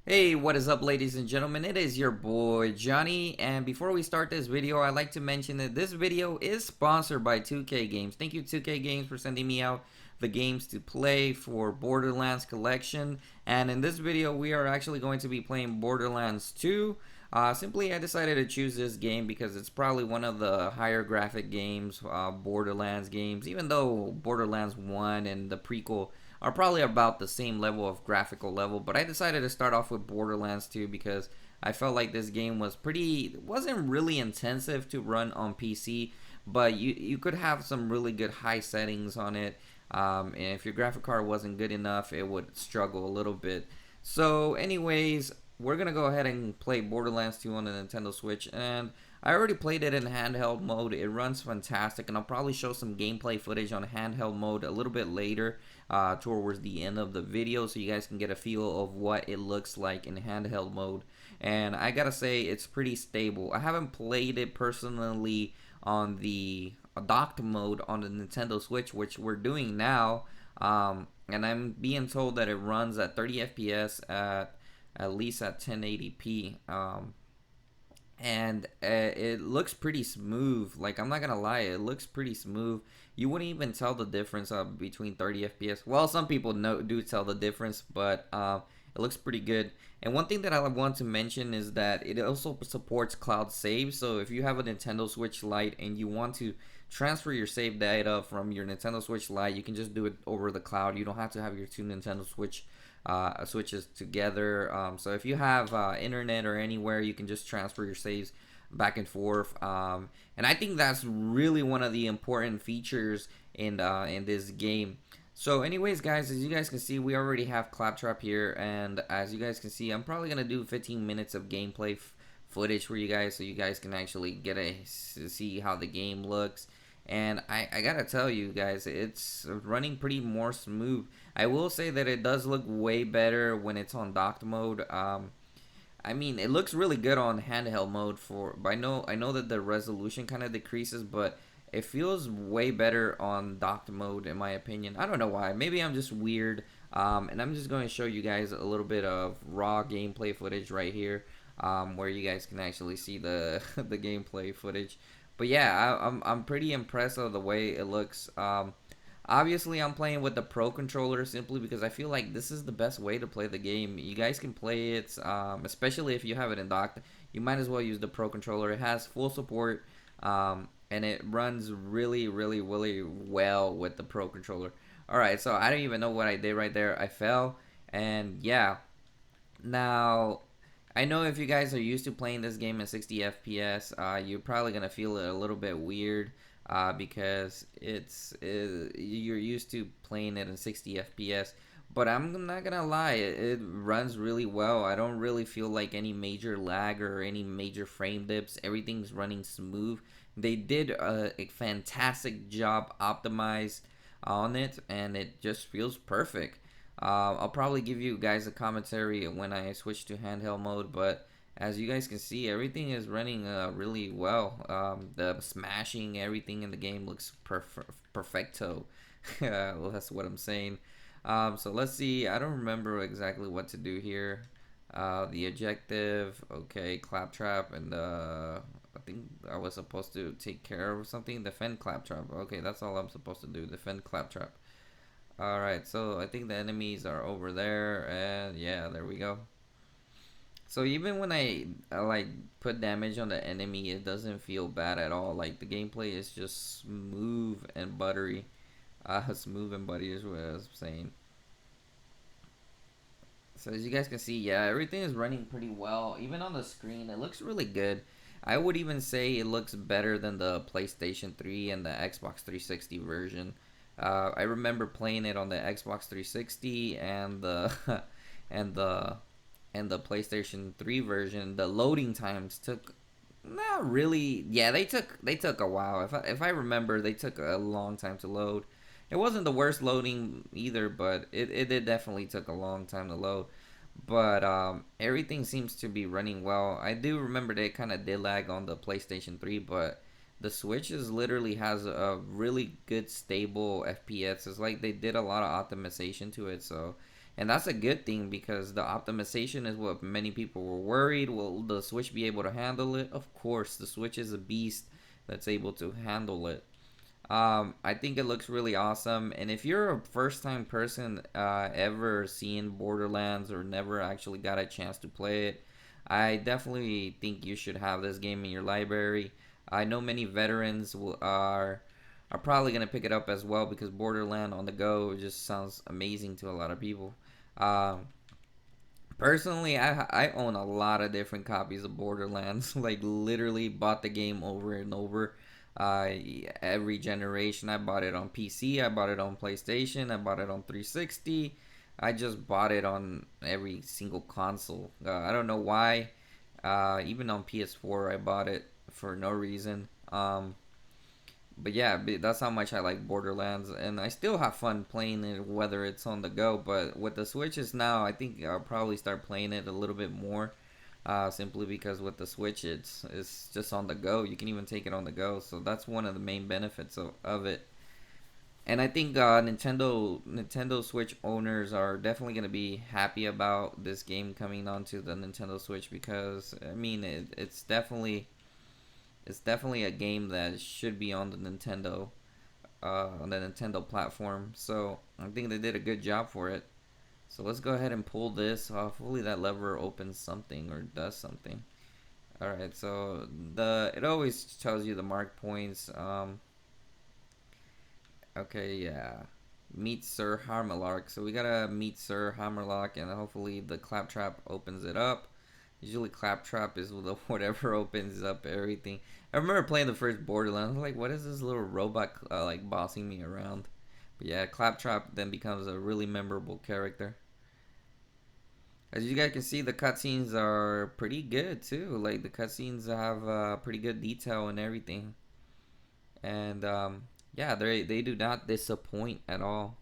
Hey, what is up, ladies and gentlemen? It is your boy Johnny, and before we start this video, I'd like to mention that this video is sponsored by 2K Games. Thank you, 2K Games, for sending me out the games to play for Borderlands collection. And in this video, we are actually going to be playing Borderlands 2. Simply, I decided to choose this game because it's probably one of the higher graphic games, Borderlands games, even though Borderlands 1 and the prequel are probably about the same level of graphical level, but I decided to start off with Borderlands 2 because I felt like this game wasn't really intensive to run on PC, but you could have some really good high settings on it, and if your graphic card wasn't good enough, it would struggle a little bit. So anyways, we're gonna go ahead and play Borderlands 2 on the Nintendo Switch, and I already played it in handheld mode. It runs fantastic, and I'll probably show some gameplay footage on handheld mode a little bit later, towards the end of the video, so you guys can get a feel of what it looks like in handheld mode. And I gotta say, it's pretty stable. I haven't played it personally on the docked mode on the Nintendo Switch, which we're doing now, and I'm being told that it runs at 30 FPS at least at 1080p. And it looks pretty smooth. Like, I'm not gonna lie, it looks pretty smooth. You wouldn't even tell the difference between 30 FPS. Well, some people do tell the difference, but it looks pretty good. And one thing that I want to mention is that it also supports cloud save. So if you have a Nintendo Switch Lite and you want to transfer your save data from your Nintendo Switch Lite, you can just do it over the cloud. You don't have to have your two Nintendo switches together. So if you have internet or anywhere, you can just transfer your saves back and forth. And I think that's really one of the important features in this game. So anyways, guys, as you guys can see, we already have Claptrap here, and as you guys can see, I'm probably gonna do 15 minutes of gameplay footage for you guys, so you guys can actually see how the game looks. And I gotta tell you guys, it's running pretty more smooth. I will say that it does look way better when it's on docked mode. I mean, it looks really good on handheld mode but I know that the resolution kind of decreases, but it feels way better on docked mode in my opinion. I don't know why. Maybe I'm just weird. And I'm just going to show you guys a little bit of raw gameplay footage right here, where you guys can actually see the the gameplay footage. But yeah, I'm pretty impressed with the way it looks. Obviously, I'm playing with the Pro Controller simply because I feel like this is the best way to play the game. You guys can play it, especially if you have it in docked. You might as well use the Pro Controller. It has full support, and it runs really, really, really well with the Pro Controller. Alright, so I don't even know what I did right there. I fell, and yeah. Now, I know if you guys are used to playing this game at 60 FPS, you're probably going to feel it a little bit weird. Because you're used to playing it in 60 FPS, but I'm not gonna lie, it runs really well. I don't really feel like any major lag or any major frame dips. Everything's running smooth. They did a fantastic job optimized on it, and it just feels perfect. I'll probably give you guys a commentary when I switch to handheld mode, but as you guys can see, everything is running really well. The smashing, everything in the game looks perfecto. Well, that's what I'm saying. So let's see. I don't remember exactly what to do here. The objective, okay, Claptrap, and I think I was supposed to take care of something. Defend Claptrap. Okay, that's all I'm supposed to do. Defend Claptrap. Alright, so I think the enemies are over there, and yeah, there we go. So even when I like put damage on the enemy, it doesn't feel bad at all. Like, the gameplay is just smooth and buttery. Smooth and buttery is what I was saying. So as you guys can see, yeah, everything is running pretty well. Even on the screen, it looks really good. I would even say it looks better than the PlayStation 3 and the Xbox 360 version. I remember playing it on the Xbox 360 and the and the PlayStation 3 version. The loading times took not really. Yeah, they took a while. If I remember, they took a long time to load. It wasn't the worst loading either, but it definitely took a long time to load. But everything seems to be running well. I do remember they kind of did lag on the PlayStation 3, but the Switch literally has a really good stable FPS. It's like they did a lot of optimization to it, so And that's a good thing because the optimization is what many people were worried. Will the Switch be able to handle it? Of course, the Switch is a beast that's able to handle it. I think it looks really awesome. And if you're a first time person ever seeing Borderlands or never actually got a chance to play it, I definitely think you should have this game in your library. I know many veterans are probably gonna pick it up as well because Borderland on the go just sounds amazing to a lot of people. Um, Personally, I own a lot of different copies of Borderlands. Like literally bought the game over and over. Uh, every generation. I bought it on PC. I bought it on PlayStation. I bought it on 360. I just bought it on every single console. I don't know why. Even on PS4, I bought it for no reason. But yeah, that's how much I like Borderlands, and I still have fun playing it whether it's on the go. But with the Switches now, I think I'll probably start playing it a little bit more, simply because with the Switch, it's just on the go. You can even take it on the go, so that's one of the main benefits of it. And I think Nintendo Switch owners are definitely gonna be happy about this game coming onto the Nintendo Switch because I mean it's definitely a game that should be on the Nintendo platform. So I think they did a good job for it. So let's go ahead and pull this off. Hopefully that lever opens something or does something. All right. So it always tells you the mark points. Okay. Yeah. Meet Sir Hammerlock. So we gotta meet Sir Hammerlock, and hopefully the claptrap opens it up. Usually claptrap is the whatever opens up everything. I remember playing the first Borderlands. I was like, what is this little robot like bossing me around? But yeah, claptrap then becomes a really memorable character. As you guys can see, the cutscenes are pretty good too. Like the cutscenes have pretty good detail and everything. And yeah, they do not disappoint at all.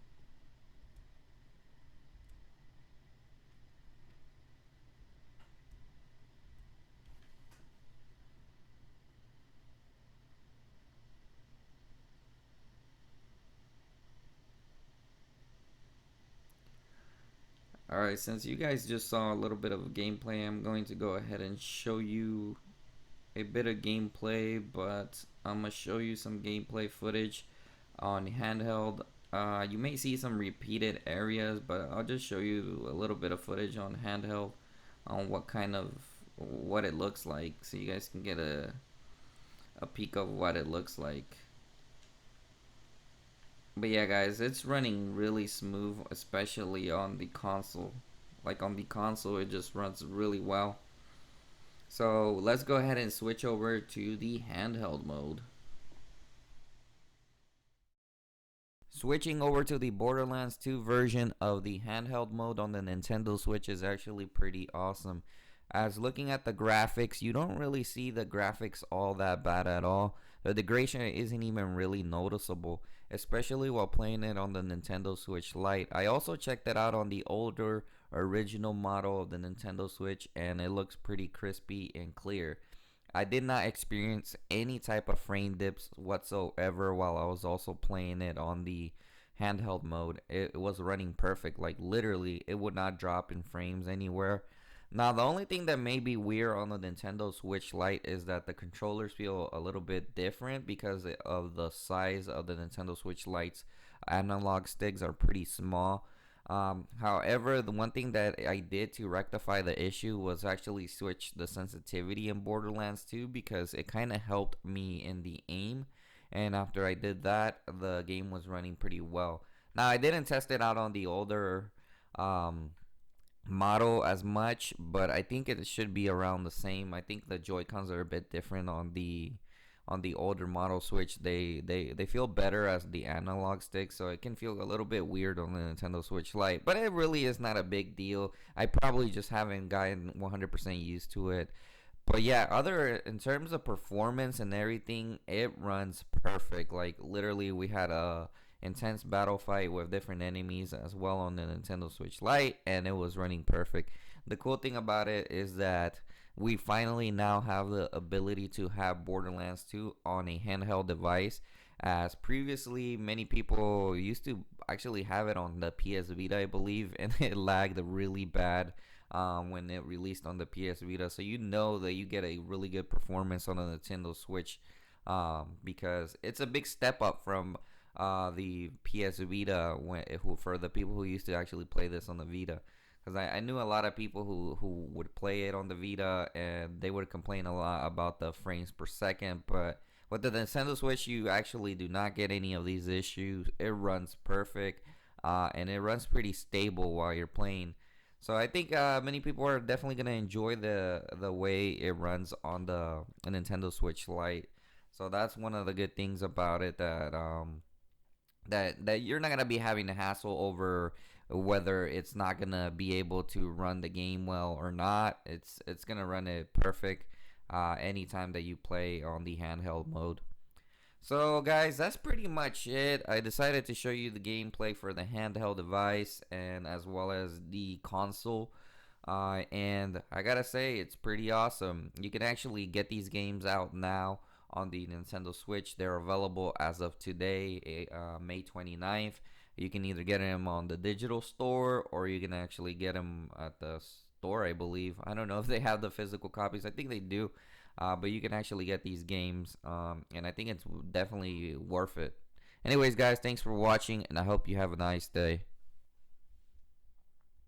Alright, since you guys just saw a little bit of gameplay, I'm going to go ahead and show you a bit of gameplay, but I'm going to show you some gameplay footage on handheld. You may see some repeated areas, but I'll just show you a little bit of footage on handheld on what it looks like so you guys can get a peek of what it looks like. But yeah, guys, it's running really smooth, especially on the console. Like on the console, it just runs really well. So let's go ahead and switch over to the handheld mode. Switching over to the Borderlands 2 version of the handheld mode on the Nintendo Switch is actually pretty awesome. As looking at the graphics, you don't really see the graphics all that bad at all. The degradation isn't even really noticeable, especially while playing it on the Nintendo Switch Lite. I also checked it out on the older original model of the Nintendo Switch, and it looks pretty crispy and clear. I did not experience any type of frame dips whatsoever while I was also playing it on the handheld mode. It was running perfect. Like literally, it would not drop in frames anywhere. Now, the only thing that may be weird on the Nintendo Switch Lite is that the controllers feel a little bit different because of the size of the Nintendo Switch Lite's analog sticks are pretty small. However, the one thing that I did to rectify the issue was actually switch the sensitivity in Borderlands 2 because it kind of helped me in the aim. And after I did that, the game was running pretty well. Now, I didn't test it out on the older um, model as much, but I think it should be around the same. I think the Joy Cons are a bit different on the older model Switch. They feel better as the analog stick, so it can feel a little bit weird on the Nintendo Switch Lite, but it really is not a big deal. I probably just haven't gotten 100% used to it. But yeah, other in terms of performance and everything, it runs perfect. Like literally, we had a intense battle fight with different enemies as well on the Nintendo Switch Lite, and it was running perfect. The cool thing about it is that we finally now have the ability to have Borderlands 2 on a handheld device. As previously, many people used to actually have it on the PS Vita, I believe, and it lagged really bad when it released on the PS Vita. So you know that you get a really good performance on a Nintendo Switch, because it's a big step up from the PS Vita for the people who used to actually play this on the Vita. Because I knew a lot of people who would play it on the Vita, and they would complain a lot about the frames per second. But with the Nintendo Switch, you actually do not get any of these issues. It runs perfect, and it runs pretty stable while you're playing. So I think many people are definitely gonna enjoy the way it runs on the Nintendo Switch Lite. So that's one of the good things about it, that you're not gonna be having to hassle over whether it's not gonna be able to run the game well or not. It's gonna run it perfect anytime that you play on the handheld mode. So guys, that's pretty much it. I decided to show you the gameplay for the handheld device and as well as the console. And I gotta say, it's pretty awesome. You can actually get these games out now on the Nintendo Switch. They're available as of today, May 29th. You can either get them on the digital store or you can actually get them at the store, I believe. I don't know if they have the physical copies. I think they do. But you can actually get these games, and I think it's definitely worth it. Anyways, guys, thanks for watching, and I hope you have a nice day.